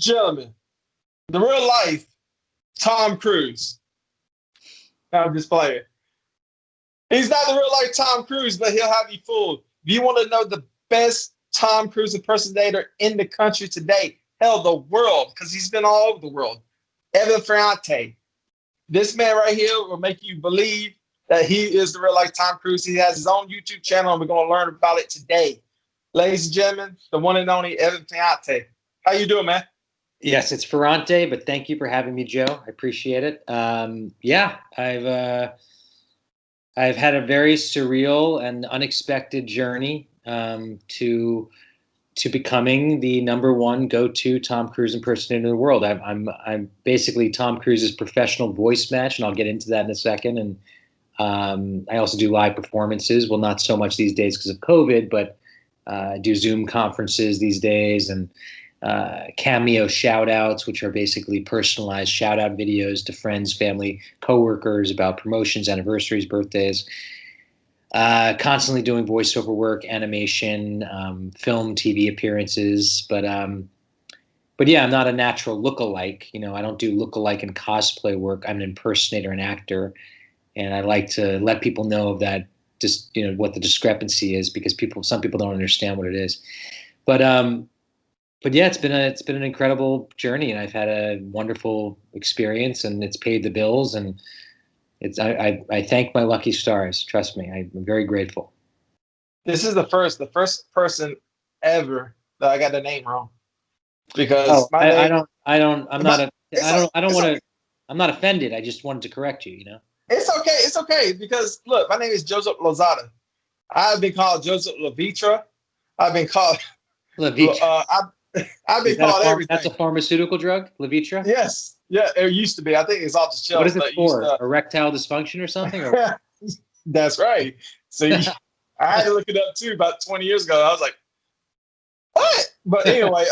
gentlemen, the real life Tom Cruise. No, I'm just playing. He's not the real life Tom Cruise, but he'll have you fooled. If you want to know the best Tom Cruise impersonator in the country today, hell, the world, because he's been all over the world, Evan Ferrante. This man right here will make you believe that he is the real life Tom Cruise. He has his own YouTube channel, and we're going to learn about it today. Ladies and gentlemen, the one and only Evan Ferrante. How you doing, man? Yes, it's Ferrante, but thank you for having me, Joe. I appreciate it. Yeah, I've had a very surreal and unexpected journey to becoming the #1 go-to Tom Cruise impersonator in the world. I'm basically Tom Cruise's professional voice match, and I'll get into that in a second. And I also do live performances. Well, not so much these days because of COVID, but I do Zoom conferences these days, and cameo shout-outs, which are basically personalized shout-out videos to friends, family, coworkers about promotions, anniversaries, birthdays. Constantly doing voiceover work, animation, film, TV appearances, but yeah, I'm not a natural lookalike. You know, I don't do lookalike and cosplay work. I'm an impersonator and actor, and I like to let people know that just what the discrepancy is, because some people don't understand what it is. But yeah, it's been an incredible journey, and I've had a wonderful experience, and it's paid the bills, and I thank my lucky stars. Trust me, I'm very grateful. This is the first person ever that I got the name wrong, because I'm not offended. I just wanted to correct you. It's okay. It's okay, because look, my name is Joseph Lozada. I've been called Joseph Levitra. I've been called Levitra. I've been called everything. That's a pharmaceutical drug, Levitra? Yes. Yeah, it used to be. I think it's off the shelf. What is it for? Erectile dysfunction or something? Or? That's right. So I had to look it up too about 20 years ago. I was like, what? But anyway,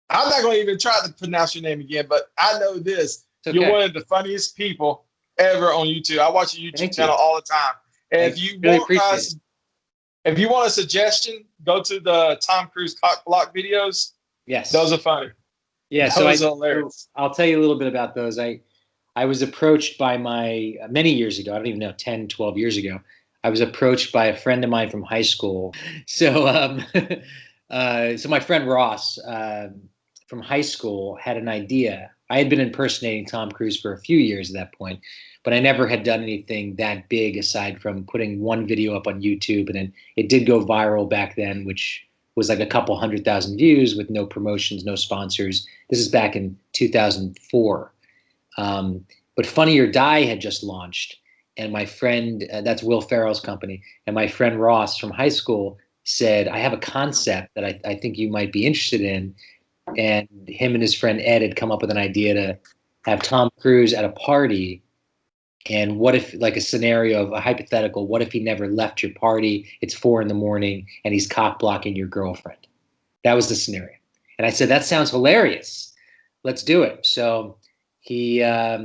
I'm not going to even try to pronounce your name again, but I know this. Okay. You're one of the funniest people ever on YouTube. I watch your YouTube channel all the time. And if you want a suggestion, go to the Tom Cruise cock block videos. Yes. Those are funny. Yeah, so I'll tell you a little bit about those. I was approached by many years ago, I don't even know, 10, 12 years ago, I was approached by a friend of mine from high school. So so my friend Ross from high school had an idea. I had been impersonating Tom Cruise for a few years at that point, but I never had done anything that big aside from putting one video up on YouTube, and then it did go viral back then, which was like a couple 100,000 views with no promotions, no sponsors. This is back in 2004. But Funny or Die had just launched, and my friend, that's Will Ferrell's company, and my friend Ross from high school said, I have a concept that I think you might be interested in. And him and his friend Ed had come up with an idea to have Tom Cruise at a party. And what if, like a scenario of a hypothetical, what if he never left your party? It's 4 a.m. and he's cock blocking your girlfriend. That was the scenario. And I said, that sounds hilarious. Let's do it. So I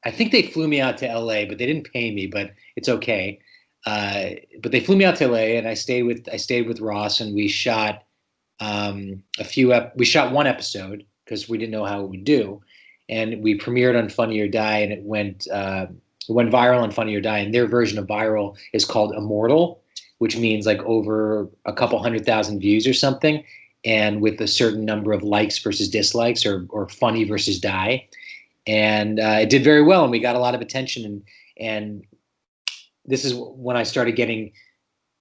think they flew me out to LA, but they didn't pay me, but it's okay. But they flew me out to LA, and I stayed with Ross, and we shot we shot one episode because we didn't know how it would do. And we premiered on Funny or Die, and it went viral on Funny or Die. And their version of viral is called Immortal, which means like over a couple 100,000 views or something, and with a certain number of likes versus dislikes, or funny versus die. And it did very well, and we got a lot of attention. And this is when I started getting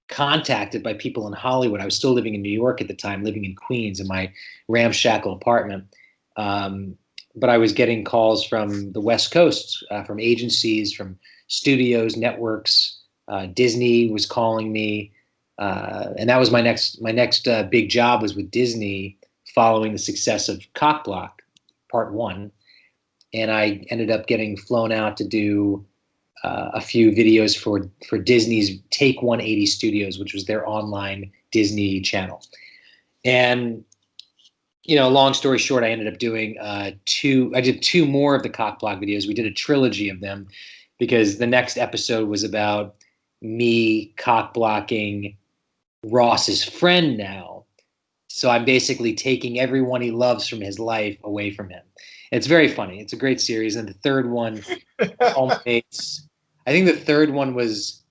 contacted by people in Hollywood. I was still living in New York at the time, living in Queens in my ramshackle apartment. But I was getting calls from the West Coast, from agencies, from studios, networks. Disney was calling me, and that was my next big job was with Disney, following the success of Cock Block Part 1, and I ended up getting flown out to do a few videos for Disney's Take 180 Studios, which was their online Disney channel. And long story short, I ended up doing I did 2 more of the cock block videos. We did a trilogy of them because the next episode was about me cock blocking Ross's friend now. So I'm basically taking everyone he loves from his life away from him. It's very funny. It's a great series. And the third one culminates. I think the third one was,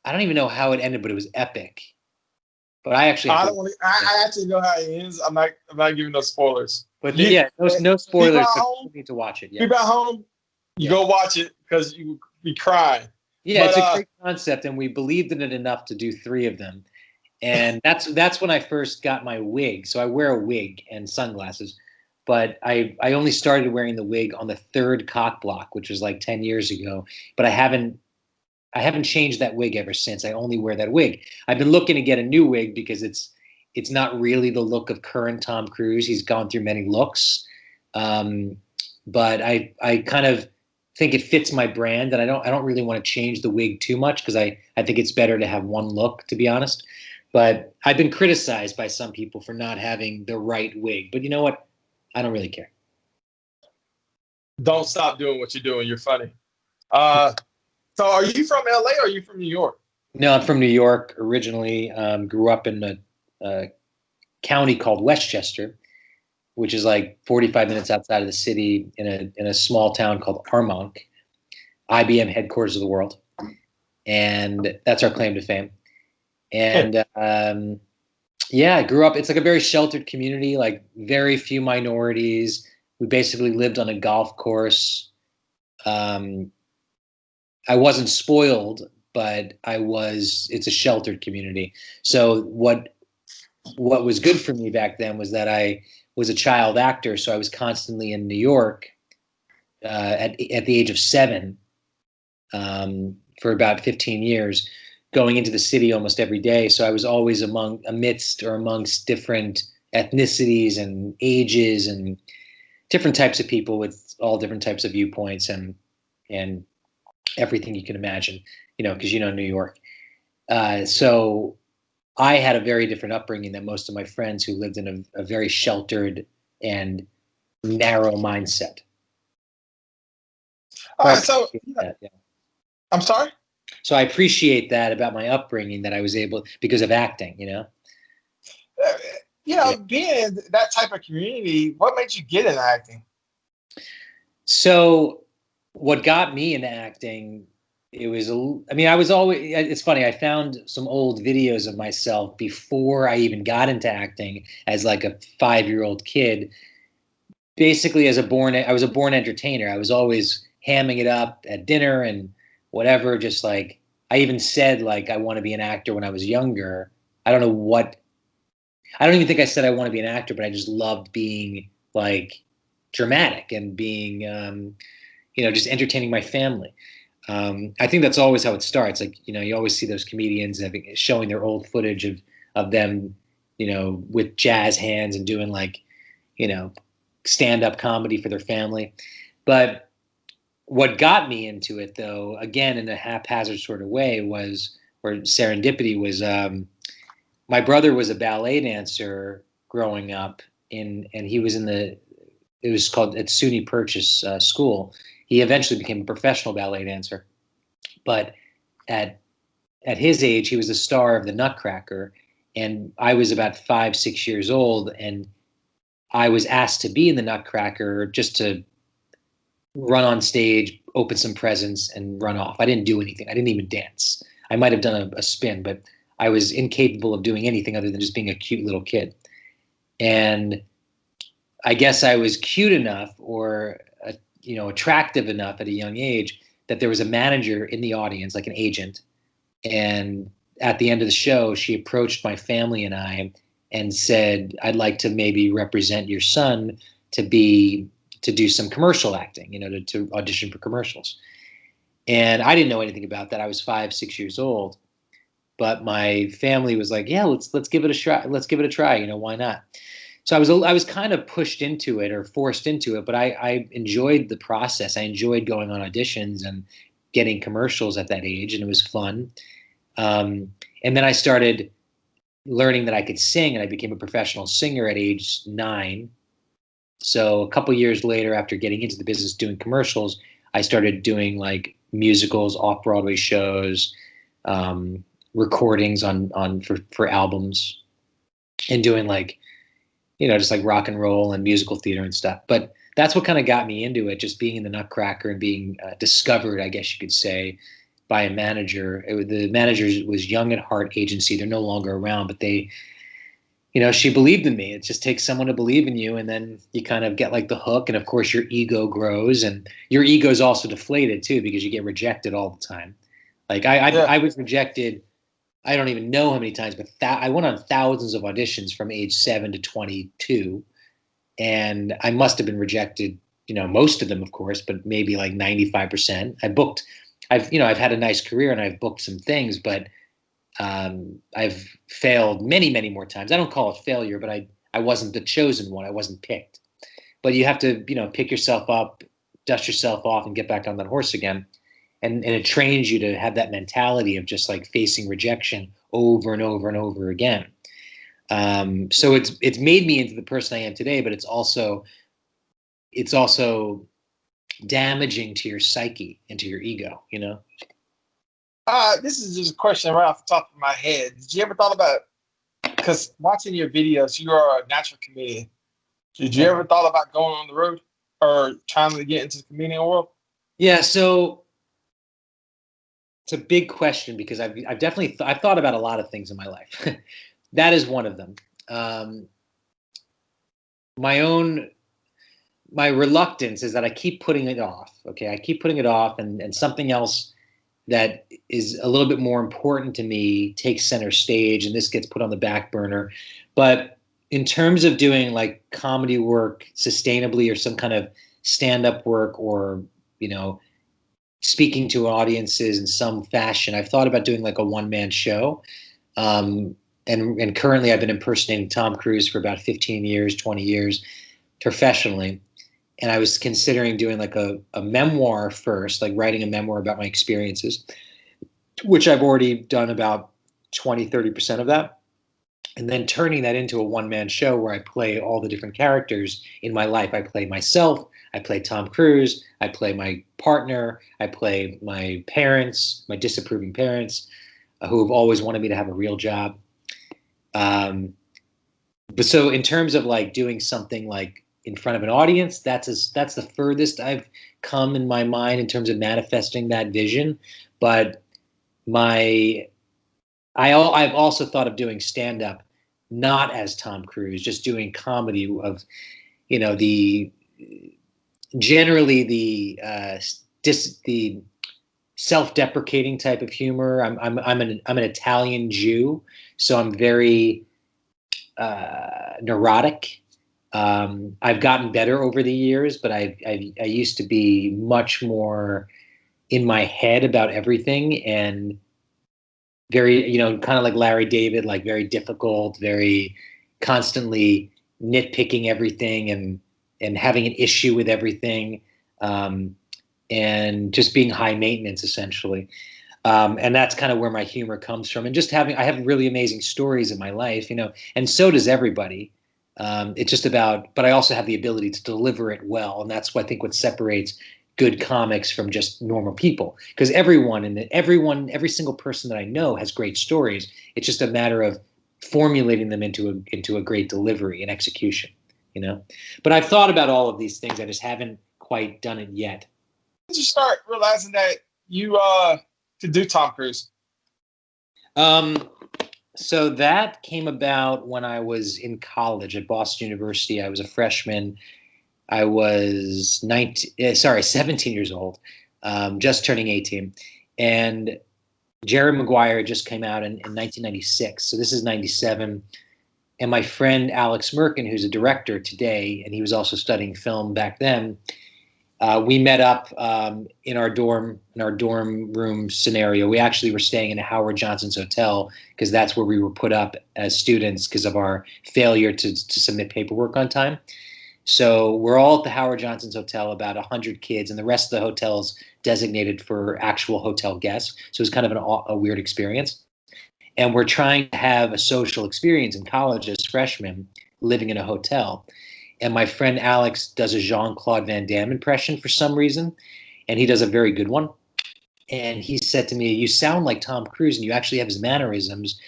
I don't even know how it ended, but it was epic. But I actually have I to. don't want to. I actually know how it ends. I'm not giving no spoilers. But You, no people spoilers. at But home, you need to watch it. Yeah. people at home, you Yeah. go watch it because you be crying. Yeah, But it's a great concept, and we believed in it enough to do 3 of them. And that's when I first got my wig. So I wear a wig and sunglasses, but I only started wearing the wig on the 3rd cock block, which was like 10 years ago. But I haven't changed that wig ever since. I only wear that wig. I've been looking to get a new wig because it's not really the look of current Tom Cruise. He's gone through many looks, but I kind of think it fits my brand, and I don't really want to change the wig too much because I think it's better to have one look, to be honest. But I've been criticized by some people for not having the right wig. But you know what? I don't really care. don't stop doing what you're doing. You're funny. Uh, so are you from LA or are you from New York? No, I'm from New York originally. Grew up in a county called Westchester, which is like 45 minutes outside of the city in a small town called Armonk, IBM headquarters of the world. And that's our claim to fame. And yeah, I grew up. It's like a very sheltered community, like very few minorities. We basically lived on a golf course. I wasn't spoiled, but it's a sheltered community. So what was good for me back then was that I was a child actor, so I was constantly in New York at the age of 7 for about 15 years, going into the city almost every day. So I was always amongst different ethnicities and ages and different types of people with all different types of viewpoints and everything you can imagine, because New York. So I had a very different upbringing than most of my friends who lived in a very sheltered and narrow mindset. All right. So Yeah. I'm sorry. So I appreciate that about my upbringing, that I was able, because of acting, Being in that type of community, what made you get into acting? So what got me into acting, I was always, it's funny, I found some old videos of myself before I even got into acting as like a 5-year-old kid. Basically, I was a born entertainer. I was always hamming it up at dinner and whatever, just like, I even said like I want to be an actor when I was younger. I don't know what I don't even think I said I want to be an actor, but I just loved being like dramatic and being, just entertaining my family. I think that's always how it starts. Like, you always see those comedians showing their old footage of them, with jazz hands and doing like, stand-up comedy for their family. But what got me into it, though, again, in a haphazard sort of way, or serendipity, was my brother was a ballet dancer growing up and he was it was called at SUNY Purchase School. He eventually became a professional ballet dancer, but at his age, he was the star of the Nutcracker, and I was about 5, 6 years old, and I was asked to be in the Nutcracker just to run on stage, open some presents, and run off. I didn't do anything. I didn't even dance. I might have done a spin, but I was incapable of doing anything other than just being a cute little kid. And I guess I was cute enough or attractive enough at a young age that there was a manager in the audience, like an agent. And at the end of the show, she approached my family and I and said, "I'd like to maybe represent your son to do some commercial acting, to audition for commercials." And I didn't know anything about that. I was 5, 6 years old, but my family was like, "Yeah, let's give it a try. Let's give it a try. Why not?" So I was kind of pushed into it or forced into it, but I enjoyed the process. I enjoyed going on auditions and getting commercials at that age, and it was fun. And then I started learning that I could sing, and I became a professional singer at age 9. So a couple years later, after getting into the business doing commercials, I started doing like musicals, off-Broadway shows, recordings for albums. and doing like, just like rock and roll and musical theater and stuff. But that's what kind of got me into it, just being in the Nutcracker and being discovered, I guess you could say, by a manager. The manager was Young at Heart Agency. They're no longer around, but she believed in me. It just takes someone to believe in you, and then you kind of get like the hook, and of course your ego grows, and your ego is also deflated too because you get rejected all the time. Like I was rejected. I don't even know how many times, but I went on thousands of auditions from age 7 to 22, and I must have been rejected. Most of them, of course, but maybe like 95%. I've had a nice career and I've booked some things, but I've failed many, many more times. I don't call it failure, but I wasn't the chosen one. I wasn't picked. But you have to, pick yourself up, dust yourself off, and get back on that horse again. And it trains you to have that mentality of just like facing rejection over and over and over again. So it's made me into the person I am today, but it's also damaging to your psyche and to your ego, This is just a question right off the top of my head. Did you ever thought about, because watching your videos, you are a natural comedian. Did you ever thought about going on the road or trying to get into the comedian world? Yeah, so it's a big question because I've definitely I've thought about a lot of things in my life. That is one of them. My reluctance is that I keep putting it off. Okay, I keep putting it off, and something else that is a little bit more important to me takes center stage, and this gets put on the back burner. But in terms of doing like comedy work sustainably or some kind of stand-up work or, speaking to audiences in some fashion, I've thought about doing like a one-man show. And currently I've been impersonating Tom Cruise for about 15 years, 20 years professionally. And I was considering doing like a memoir first, like writing a memoir about my experiences, which I've already done about 20, 30% of that. And then turning that into a one-man show where I play all the different characters in my life. I play myself, I play Tom Cruise, I play my partner, I play my parents, my disapproving parents, who have always wanted me to have a real job. But so in terms of like doing something like in front of an audience, that's the furthest I've come in my mind in terms of manifesting that vision. But I've also thought of doing stand up, not as Tom Cruise, just doing comedy of, the generally the self-deprecating type of humor. I'm an Italian Jew, so I'm very neurotic. I've gotten better over the years, but I used to be much more in my head about everything and very, kind of like Larry David, like very difficult, very constantly nitpicking everything and having an issue with everything, and just being high maintenance essentially. And that's kind of where my humor comes from. And I have really amazing stories in my life, and so does everybody. It's just about, but I also have the ability to deliver it well, and that's what I think what separates good comics from just normal people. Because every single person that I know has great stories. It's just a matter of formulating them into a great delivery and execution, But I've thought about all of these things. I just haven't quite done it yet. Did you start realizing that you could do Tom Cruise? So that came about when I was in college at Boston University. I was a freshman. I was 17 years old, just turning 18. And Jerry Maguire just came out in 1996. So this is 97. And my friend Alex Merkin, who's a director today, and he was also studying film back then, we met up in our dorm room scenario. We actually were staying in a Howard Johnson's hotel because that's where we were put up as students because of our failure to submit paperwork on time. So we're all at the Howard Johnson's hotel, about 100 kids, and the rest of the hotel's designated for actual hotel guests. So it was kind of a weird experience. And we're trying to have a social experience in college as freshmen living in a hotel. And my friend Alex does a Jean-Claude Van Damme impression for some reason, and he does a very good one. And he said to me, "You sound like Tom Cruise, and you actually have his mannerisms."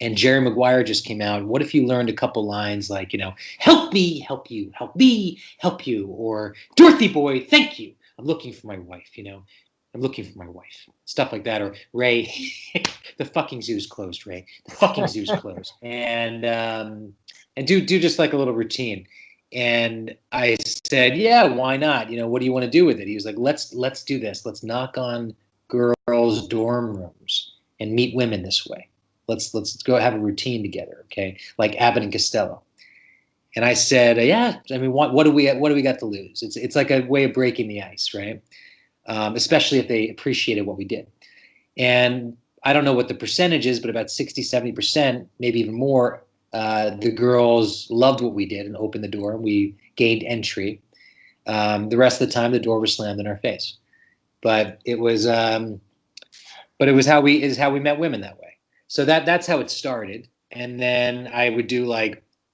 and Jerry Maguire just came out. What if you learned a couple lines like, help me, help you, help me, help you, or Dorothy boy, thank you. I'm looking for my wife, I'm looking for my wife. Stuff like that. Or Ray, the fucking zoo's closed, Ray. The fucking zoo's closed. And do just like a little routine. And I said, yeah, why not? What do you want to do with it? He was like, let's do this. Let's knock on girls' dorm rooms and meet women this way. Let's go have a routine together, okay? Like Abbott and Costello. And I said, yeah. I mean, what do we got to lose? It's like a way of breaking the ice, right? Especially if they appreciated what we did. And I don't know what the percentage is, but about 60-70%, maybe even more, the girls loved what we did and opened the door, and we gained entry. The rest of the time, the door was slammed in our face. But it was how we met women that way. So that's how it started. And then I would do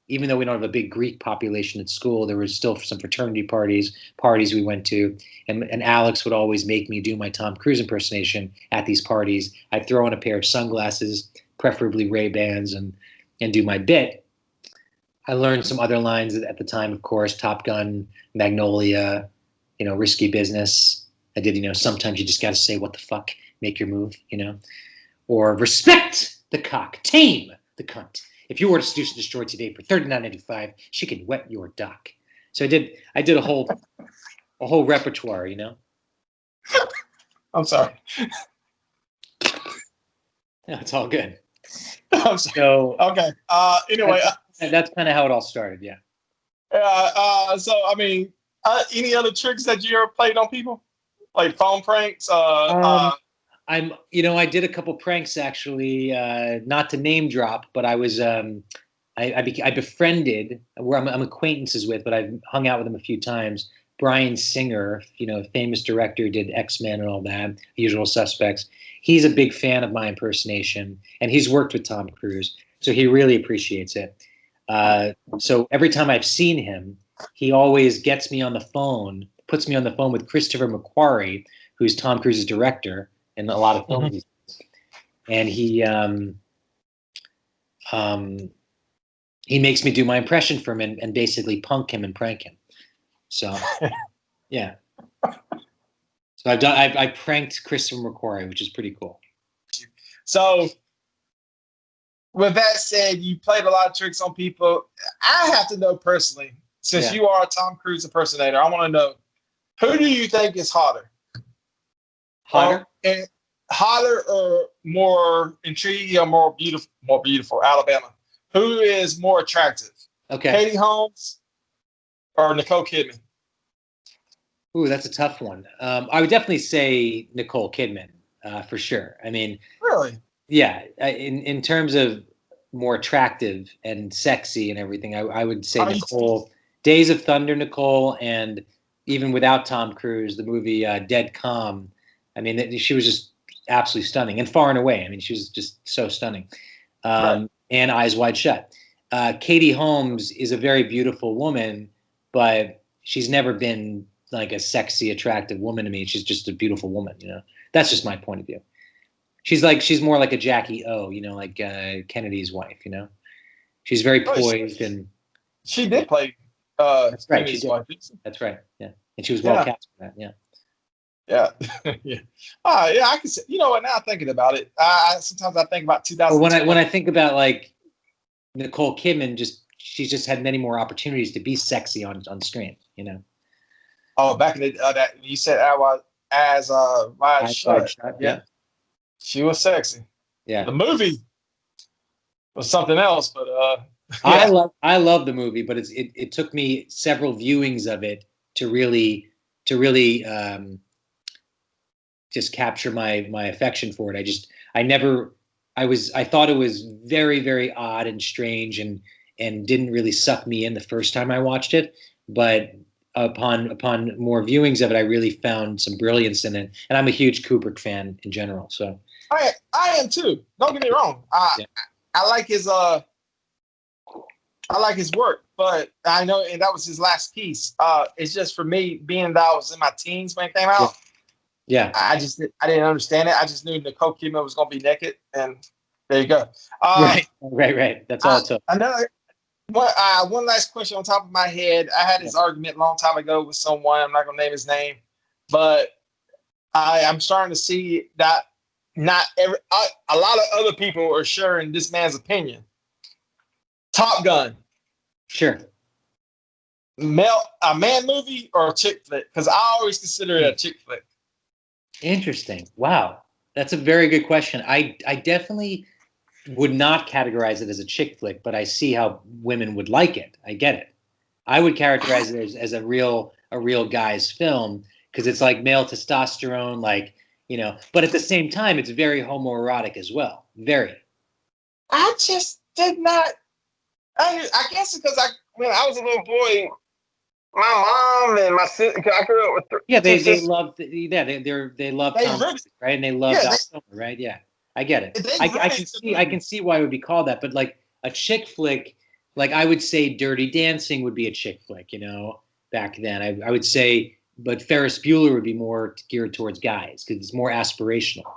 even though we don't have a big Greek population at school, there was still some fraternity parties we went to. And Alex would always make me do my Tom Cruise impersonation at these parties. I'd throw on a pair of sunglasses, preferably Ray-Bans, and do my bit. I learned some other lines at the time, of course, Top Gun, Magnolia, Risky Business. I did, sometimes you just got to say what the fuck, make your move, or respect the cock, tame the cunt. If you were to seduce and destroy today for $39.95, she can wet your dock. So I did a whole repertoire, I'm sorry. No, it's all good. I'm sorry. So okay. Anyway, that's kind of how it all started. Yeah. So I mean, any other tricks that you ever played on people, like phone pranks? I did a couple pranks actually, not to name drop, but I was I befriended, where I'm acquaintances with, but I've hung out with him a few times. Bryan Singer, famous director, did X-Men and all that, Usual Suspects. He's a big fan of my impersonation, and he's worked with Tom Cruise, so he really appreciates it. So every time I've seen him, he always gets me on the phone, puts me on the phone with Christopher McQuarrie, who's Tom Cruise's director in a lot of films. And he makes me do my impression for him and basically punk him and prank him. So, yeah. So I pranked Christopher McQuarrie, which is pretty cool. So, with that said, you played a lot of tricks on people. I have to know personally, since you are a Tom Cruise impersonator, I want to know, who do you think is hotter? Hotter? Hotter or more intriguing or more beautiful? Alabama. Who is more attractive? Okay. Katie Holmes or Nicole Kidman? Ooh, that's a tough one. I would definitely say Nicole Kidman, for sure. I mean, really? Yeah. In terms of more attractive and sexy and everything, I would say Nicole. Days of Thunder, Nicole, and even without Tom Cruise, the movie Dead Calm. I mean, she was just absolutely stunning, and Far and Away. I mean, she was just so stunning. And Eyes Wide Shut. Katie Holmes is a very beautiful woman, but she's never been like a sexy, attractive woman to me. She's just a beautiful woman, That's just my point of view. She's more like a Jackie O, like Kennedy's wife, She's very poised and she did play that's right. Kennedy's wife. That's right. Yeah. And she was well cast for that. Yeah. Yeah. Yeah. Yeah, I can say, what, now thinking about it, sometimes I think about 2000. When I think about like Nicole Kidman, she's just had many more opportunities to be sexy on screen, Oh, back in the that you said as Wide Shut. Yeah. She was sexy. Yeah. The movie was something else, but I love the movie, but it took me several viewings of it to really just capture my affection for it. I thought it was very, very odd and strange and didn't really suck me in the first time I watched it, but upon more viewings of it, I really found some brilliance in it. And I'm a huge Kubrick fan in general. So I am too. Don't get me wrong. I like his work, but I know, and that was his last piece. It's just for me, being that I was in my teens when it came out. Yeah. I didn't understand it. I just knew Nicole Kidman was gonna be naked, and There you go. Right. That's all it took. Another one last question on top of my head. I had this argument a long time ago with someone. I'm not gonna name his name, but I'm starting to see that not a lot of other people are sharing this man's opinion. Top Gun. Sure. A man movie or a chick flick? Because I always consider it a chick flick. Interesting. Wow. That's a very good question. I definitely would not categorize it as a chick flick, but I see how women would like it. I get it. I would characterize it as a real guy's film because it's like male testosterone, like, you know, but at the same time, it's very homoerotic as well. Very. I just did not. I guess because when I was a little boy, my mom and my sister. I grew up with they love Tom Cruise, right? And they love Val Kilmer, right? Yeah, I get it. I can see why it would be called that, but like a chick flick, like I would say Dirty Dancing would be a chick flick, you know, back then. I would say, but Ferris Bueller would be more geared towards guys because it's more aspirational.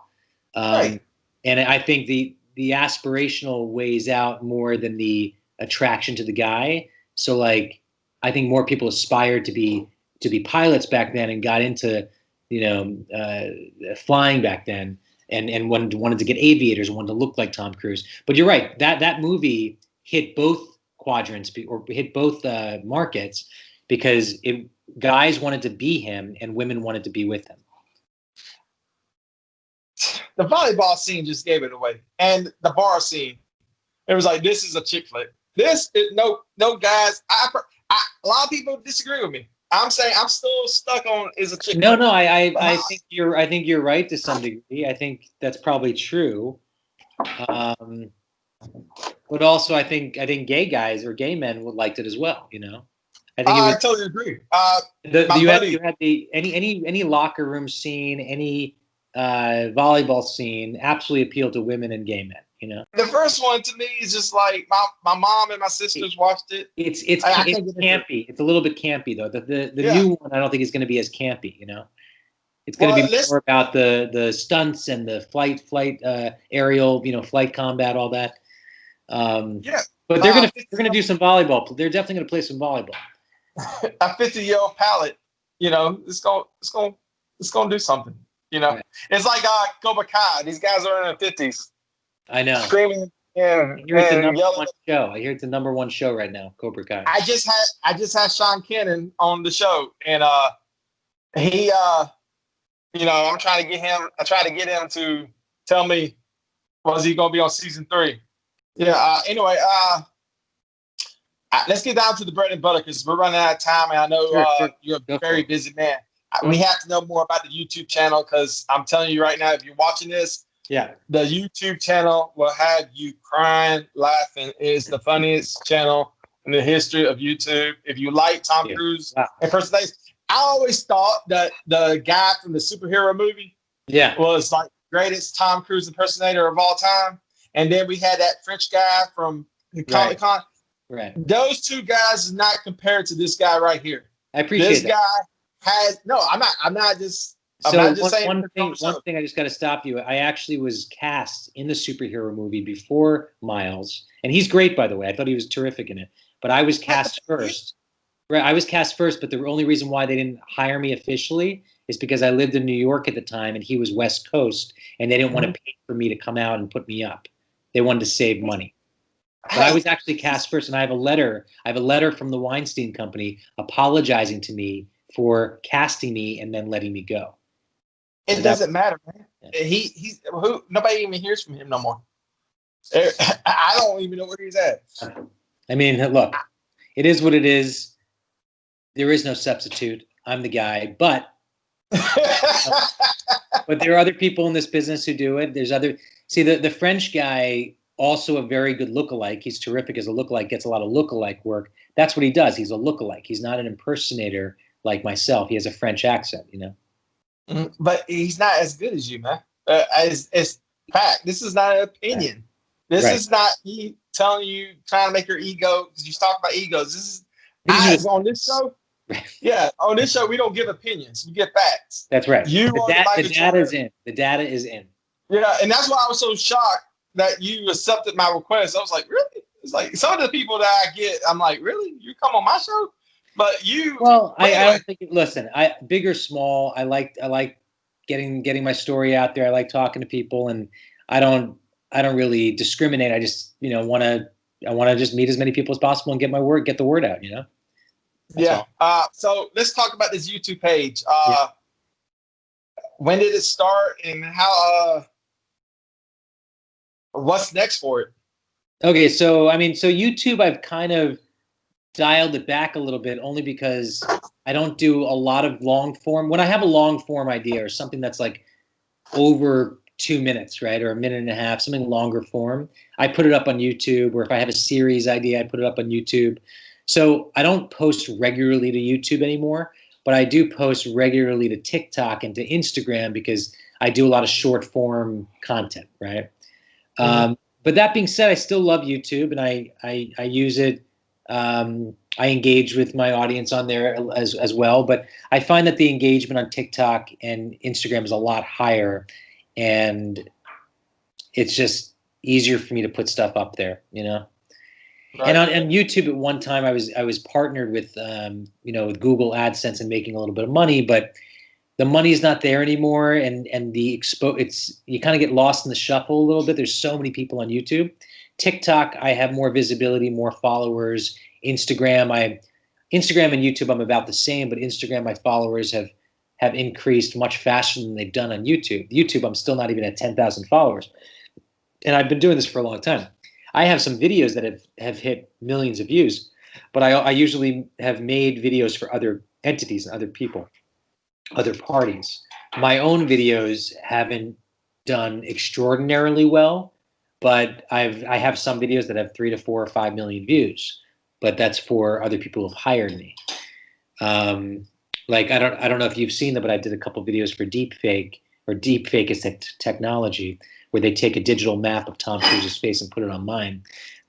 Right. And I think the aspirational weighs out more than the attraction to the guy. So like, I think more people aspired to be pilots back then and got into, you know, flying back then and wanted to get aviators and wanted to look like Tom Cruise. But you're right, that movie hit both quadrants or hit both markets because guys wanted to be him and women wanted to be with him. The volleyball scene just gave it away, and the bar scene. It was like, this is a chick flick. This is no guys. A lot of people disagree with me. I'm saying I'm still stuck on is a chick flick. No, I think you're right to some degree. I think that's probably true. But also, I think gay guys or gay men would liked it as well. You know, I totally agree. You had any locker room scene, any volleyball scene, absolutely appealed to women and gay men. You know, the first one to me is just like my mom and my sisters watched it. It's campy. It's a little bit campy though. The new one I don't think is going to be as campy. You know, it's going to be more about the stunts and the flight aerial, you know, flight combat, all that. But they're gonna do some volleyball. They're definitely gonna play some volleyball. A 50-year-old pilot, you know, it's gonna do something. You know, it's like Cobra Kai. These guys are in their 50s. I know. Screaming and I hear it's the number one show. I hear it's the number one show right now, Cobra Kai. I just had Sean Cannon on the show, and he you know, I tried to get him to tell me, was he gonna be on season 3? Yeah. Anyway, let's get down to the bread and butter because we're running out of time, and I know you're a very busy man. We have to know more about the YouTube channel because I'm telling you right now, if you're watching this, the YouTube channel will have you crying, laughing. It is the funniest channel in the history of YouTube. If you like Tom Cruise impersonations, I always thought that the guy from the superhero movie was like the greatest Tom Cruise impersonator of all time. And then we had that French guy from Comic-Con. Right. Those two guys is not compared to this guy right here. I appreciate this that. Guy has I'm not just saying one thing I just got to stop you. I actually was cast in the superhero movie before Miles, and he's great, by the way. I thought he was terrific in it. But I was cast first. Right, I was cast first, but the only reason why they didn't hire me officially is because I lived in New York at the time, and he was West Coast, and they didn't want to pay for me to come out and put me up. They wanted to save money. But I was actually cast first, and I have a letter from the Weinstein Company apologizing to me for casting me and then letting me go. It doesn't matter, man. Nobody even hears from him no more. I don't even know where he's at. I mean, look, it is what it is. There is no substitute. I'm the guy, but there are other people in this business who do it. There's the French guy, also a very good lookalike. He's terrific as a lookalike, gets a lot of lookalike work. That's what he does. He's a lookalike. He's not an impersonator like myself. He has a French accent, you know. But he's not as good as you, man. It's fact. This is not an opinion. This is not me telling you, trying to make your ego, because you talk about egos. This is on this show. Yeah, on this show we don't give opinions. We give facts. That's right. The data is in. The data is in. Yeah, and that's why I was so shocked that you accepted my request. I was like, really? It's like some of the people that I get, I'm like, really? You come on my show? But you, Well, but I anyway, don't think. Listen, big or small, I like getting my story out there. I like talking to people, and I don't I don't really discriminate. I just I want to just meet as many people as possible and get the word out. That's yeah. all. So let's talk about this YouTube page. Yeah. When did it start, and how? What's next for it? Okay, so so YouTube, I've kind of dialed it back a little bit, only because I don't do a lot of long form. When I have a long form idea or something that's like over 2 minutes, right, or a minute and a half, something longer form, I put it up on YouTube. Or if I have a series idea, I put it up on YouTube. So I don't post regularly to YouTube anymore, but I do post regularly to TikTok and to Instagram because I do a lot of short form content, right? Mhm. But that being said, I still love YouTube, and I use it. I engage with my audience on there as well, but I find that the engagement on TikTok and Instagram is a lot higher, and it's just easier for me to put stuff up there. And Right. on YouTube at one time, I was partnered with with Google AdSense and making a little bit of money, but the money's not there anymore, and you kind of get lost in the shuffle a little bit. There's so many people on YouTube. TikTok, I have more visibility, more followers. Instagram and YouTube, I'm about the same, but Instagram, my followers have increased much faster than they've done on YouTube. YouTube, I'm still not even at 10,000 followers, and I've been doing this for a long time. I have some videos that have hit millions of views, but I usually have made videos for other entities and other people, other parties. My own videos haven't done extraordinarily well, but I have some videos that have 3 to 4 or 5 million views, but that's for other people who've hired me. Like I don't know if you've seen them, but I did a couple videos for deepfake, or deepfake is technology, where they take a digital map of Tom Cruise's face and put it on mine.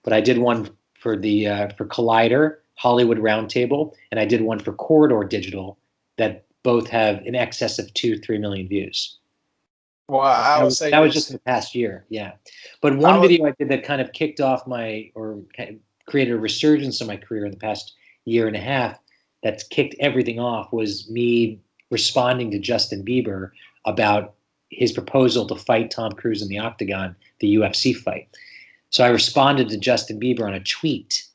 But I did one for Collider, Hollywood Roundtable, and I did one for Corridor Digital that both have in excess of 2-3 million views. Well, I That would was, say that was just this. in the past year, yeah. But I one would. video I did that kind of kicked off or kind of created a resurgence in my career in the past year and a half, that's kicked everything off, was me responding to Justin Bieber about his proposal to fight Tom Cruise in the Octagon, the UFC fight. So I responded to Justin Bieber on a tweet,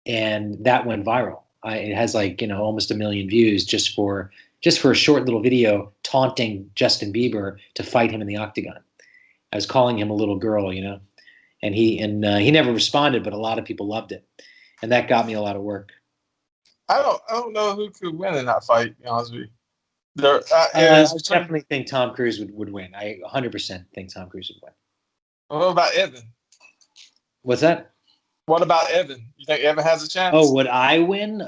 and that went viral. It has almost 1 million views just for a short little video taunting Justin Bieber to fight him in the Octagon. I was calling him a little girl, and he never responded, but a lot of people loved it, and that got me a lot of work. I don't know who could win in that fight. To be honest with you, I it's between. definitely think Tom Cruise would win. I 100% think Tom Cruise would win. What about Evan? What's that? What about Evan? You think Evan has a Oh, chance? would I win?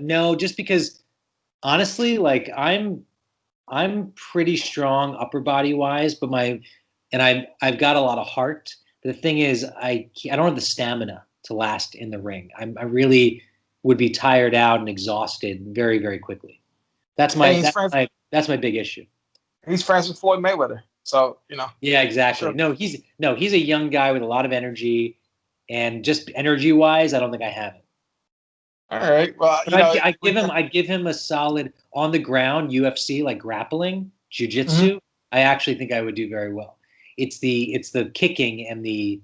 No, just because honestly, like I'm pretty strong upper body wise, but I've got a lot of heart. But the thing is, I don't have the stamina to last in the ring. I really would be tired out and exhausted very, very quickly. That's And my that's my big issue. he's friends with Floyd Mayweather. So Yeah, exactly. sure. No, he's a young guy with a lot of energy, and just energy wise, I don't think I have it. All right. Well, But I'd give him a solid on the ground UFC, like grappling, Mhm. jujitsu. I actually think I would do very well. It's the kicking and the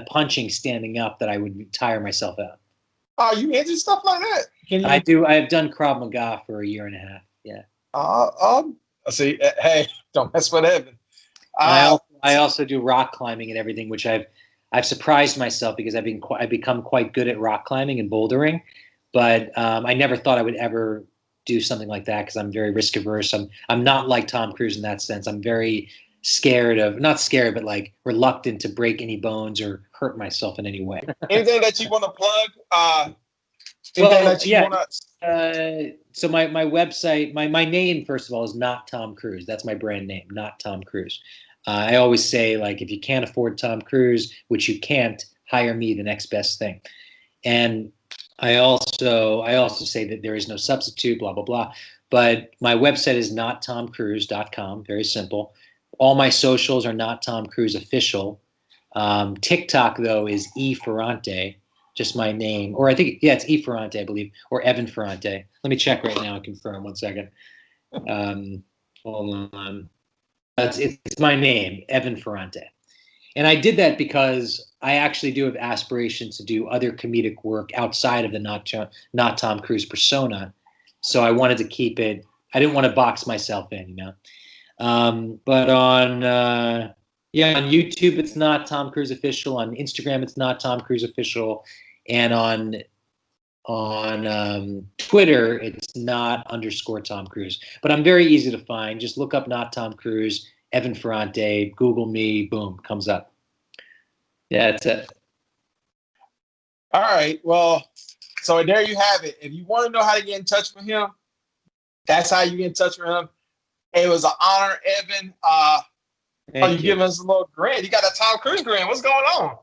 punching standing up that I would tire myself out. Oh, you into stuff like that? Can I you? do. I have done Krav Maga for a year and a half. Yeah, See. Hey, don't mess with Evan. and I Uh, also I also do rock climbing and everything, which I've surprised myself because I've become quite good at rock climbing and bouldering, but I never thought I would ever do something like that because I'm very risk averse. I'm not like Tom Cruise in that sense. I'm very scared of not scared, but like reluctant to break any bones or hurt myself in any way. anything that you want to plug? Anything Well, that you yeah. want to? So my website, my name, first of all, is not Tom Cruise. That's my brand name, not Tom Cruise. I always say, like, if you can't afford Tom Cruise, which you can't, hire me, the next best thing. And I also say that there is no substitute, blah blah blah. But my website is nottomcruise.com. Very simple. All my socials are not Tom Cruise official. TikTok, though, is Ferrante, just my name. Or I think, yeah, it's Ferrante, I believe, or Evan Ferrante. Let me check right now and confirm. 1 second. Hold on. It's my name, Evan Ferrante. And I did that because I actually do have aspirations to do other comedic work outside of the not Tom Cruise persona. So I wanted to keep it. I didn't want to box myself in, you know. But on YouTube, it's not Tom Cruise official. On Instagram, it's not Tom Cruise official, and on Twitter, it's not _ Tom Cruise. But I'm very easy to find. Just look up not Tom Cruise, Evan Ferrante, Google me, boom, comes up. Yeah, that's it. All right. Well, so there you have it. If you want to know how to get in touch with him, that's how you get in touch with him. It was an honor, Evan. You giving us a little grin. You got a Tom Cruise grin. What's going on?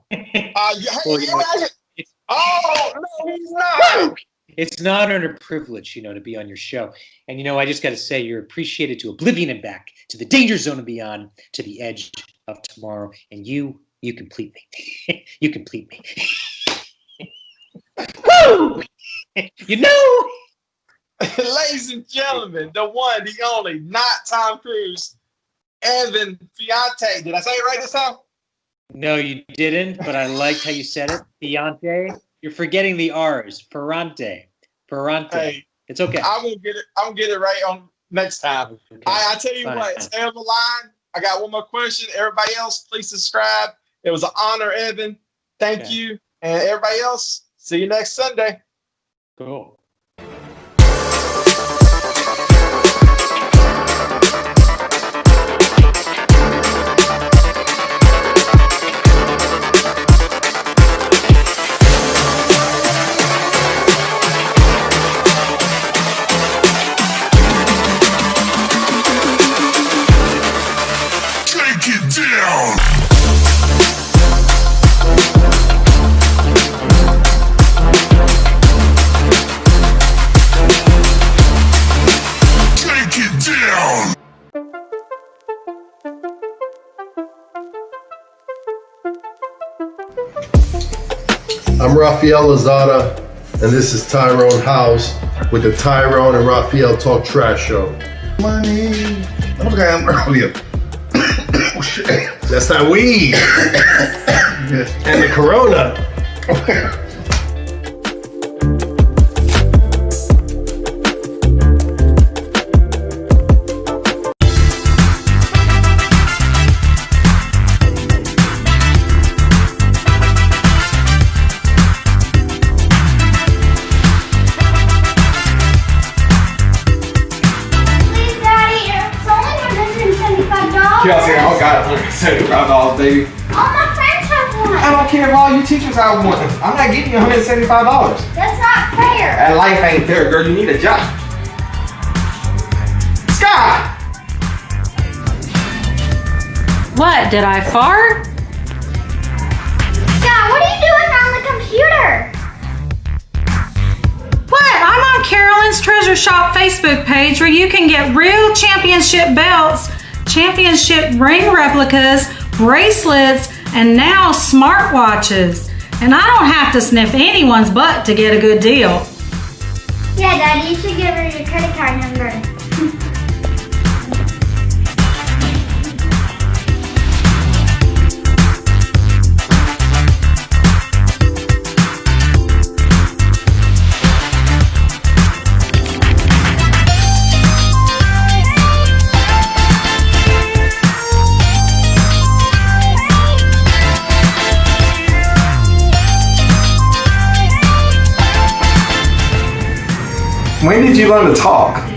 Oh, no, he's not. It's an honor and a privilege, you know, to be on your show. And, you know, I just got to say, you're appreciated to oblivion and back, to the danger zone and beyond, to the edge of tomorrow. And you complete me. You complete me. Woo! You know? Ladies and gentlemen, the one, the only, not Tom Cruise, Evan Ferrante. Did I say it right this time? No, you didn't, but I liked how you said it. Ferrante. You're forgetting the R's. Ferrante. Hey, it's okay. I'm gonna get it right on next time. Okay. I tell you what, stay on the line. I got one more question. Everybody else, please subscribe. It was an honor, Evan. Thank you. And everybody else, see you next Sunday. Cool. I'm Rafael Lozada, and this is Tyrone House with the Tyrone and Rafael Talk Trash Show. Money. What was I earlier? Oh, shit. That's that weed. And the Corona. Kelsey, I got $175, baby. All my friends have one. I don't care if all you teachers have one. I'm not getting you $175. That's not fair. That life ain't fair, girl. You need a job. Scott! What, did I fart? Scott, what are you doing on the computer? What? I'm on Carolyn's Treasure Shop Facebook page where you can get real championship belts, championship ring replicas, bracelets, and now smartwatches. And I don't have to sniff anyone's butt to get a good deal. Yeah, Daddy, you should give her your credit card number. When did you learn to talk?